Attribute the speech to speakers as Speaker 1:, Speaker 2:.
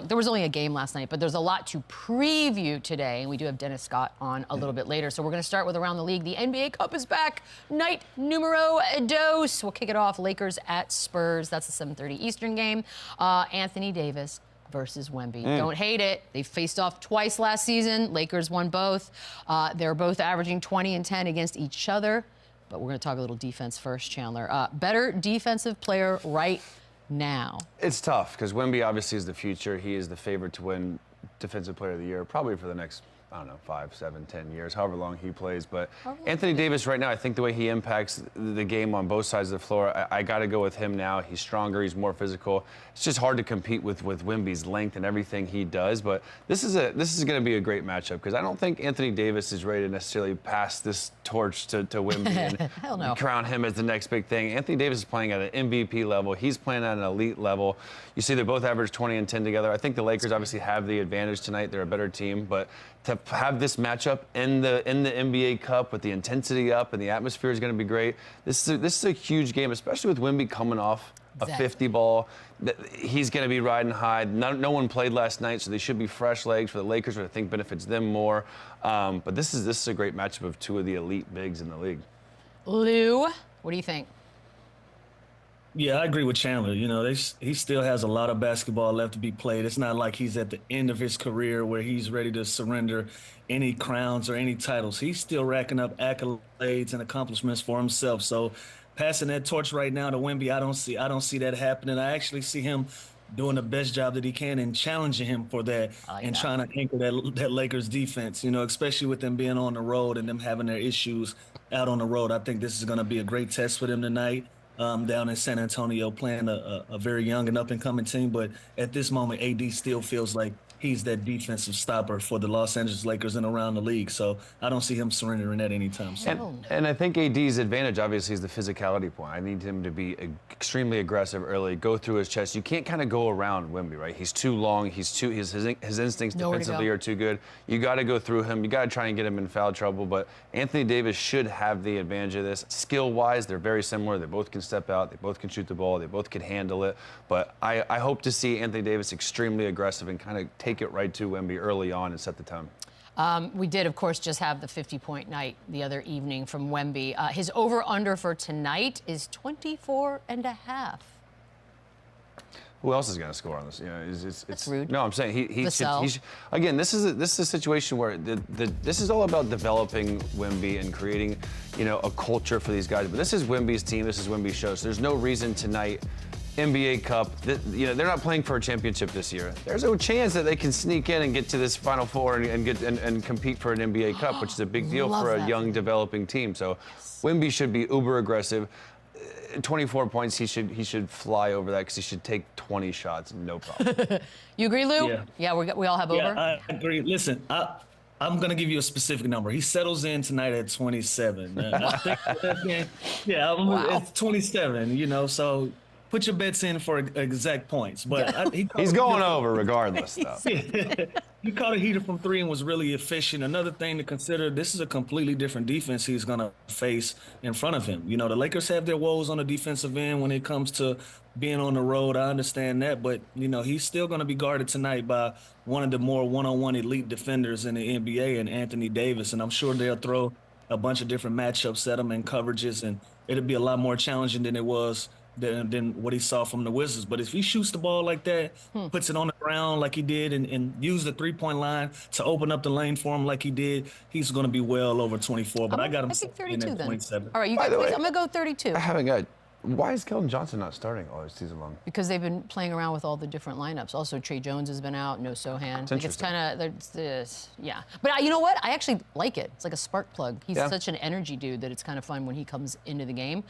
Speaker 1: there was only a game last night, but there's a lot to preview today, and we do have Dennis Scott on a little bit later. So we're going to start with Around the League. The NBA Cup is back. Night numero dos. We'll kick it off. Lakers at Spurs. That's a 7:30 Eastern game. Anthony Davis versus Wemby. Don't hate it. They faced off twice last season. Lakers won both. They're both averaging 20 and 10 against each other. But we're going to talk a little defense first, Chandler. Better defensive player right now?
Speaker 2: It's tough because Wemby obviously is the future. He is the favorite to win Defensive Player of the Year, probably for the next, I don't know, 5, 7, 10 years, however long he plays. But Anthony Davis right now, I think the way he impacts the game on both sides of the floor, I got to go with him now. He's stronger, he's more physical. It's just hard to compete with Wemby's length and everything he does. But this is going to be a great matchup because I don't think Anthony Davis is ready to necessarily pass this torch to Wemby and crown him as the next big thing. Anthony Davis is playing at an MVP level. He's playing at an elite level. You see they both average 20 and 10 together. I think the Lakers obviously have the advantage tonight. They're a better team, but to have this matchup in the NBA Cup with the intensity up and the atmosphere is going to be great. This is a huge game, especially with Wemby coming off a 50 ball. He's going to be riding high. No one played last night, so they should be fresh legs for the Lakers, which I think benefits them more. But this is a great matchup of two of the elite bigs in the league.
Speaker 1: Lou, what do you think?
Speaker 3: Yeah, I agree with Chandler. You know, he still has a lot of basketball left to be played. It's not like he's at the end of his career where he's ready to surrender any crowns or any titles. He's still racking up accolades and accomplishments for himself. So passing that torch right now to Wemby, I don't see that happening. I actually see him doing the best job that he can and challenging him for that trying to anchor that Lakers defense, you know, especially with them being on the road and them having their issues out on the road. I think this is going to be a great test for them tonight. Down in San Antonio playing a very young and up-and-coming team. But at this moment, AD still feels like he's that defensive stopper for the Los Angeles Lakers and around the league. So I don't see him surrendering that anytime soon.
Speaker 2: And I think AD's advantage, obviously, is the physicality point. I need him to be extremely aggressive early, go through his chest. You can't kind of go around Wemby, right? He's too long. His instincts defensively are too good. You got to go through him. You got to try and get him in foul trouble. But Anthony Davis should have the advantage of this. Skill-wise, they're very similar. They both can step out. They both can shoot the ball. They both can handle it. But I hope to see Anthony Davis extremely aggressive and kind of take it right to Wemby early on and set the tone.
Speaker 1: We did, of course, just have the 50-point night the other evening from Wemby. His over-under for tonight is 24.5.
Speaker 2: Who else is going to score on this? You know,
Speaker 1: That's rude.
Speaker 2: No, I'm saying he should. Again, this is a situation where this is all about developing Wemby and creating, you know, a culture for these guys. But this is Wemby's team. This is Wemby's show. So there's no reason tonight. NBA Cup, you know, they're not playing for a championship this year. There's a chance that they can sneak in and get to this Final Four and compete for an NBA Cup, which is a big deal for a young developing team. So Wemby should be uber aggressive. 24 points, he should fly over that because he should take 20 shots, no problem.
Speaker 1: You agree, Lou? Yeah, we all have over?
Speaker 3: Yeah, I agree. Listen, I'm going to give you a specific number. He settles in tonight at 27. I think it's 27, you know, so put your bets in for exact points. But
Speaker 2: he's going over regardless, though.
Speaker 3: He caught a heater from 3 and was really efficient. Another thing to consider, this is a completely different defense he's going to face in front of him. You know, the Lakers have their woes on the defensive end when it comes to being on the road. I understand that. But, you know, he's still going to be guarded tonight by one of the more one-on-one elite defenders in the NBA, and Anthony Davis. And I'm sure they'll throw a bunch of different matchups at him and coverages, and it'll be a lot more challenging than it was than what he saw from the Wizards. But if he shoots the ball like that, puts it on the ground like he did, and use the three-point line to open up the lane for him like he did, he's going to be well over 24. But I got him in at 27.
Speaker 1: All right, I'm going to go 32.
Speaker 2: I haven't got. Why is Keldon Johnson not starting all season long?
Speaker 1: Because they've been playing around with all the different lineups. Also, Trey Jones has been out, no Sohan.
Speaker 2: It's
Speaker 1: kind of, yeah. But you know what? I actually like it. It's like a spark plug. He's such an energy dude that it's kind of fun when he comes into the game.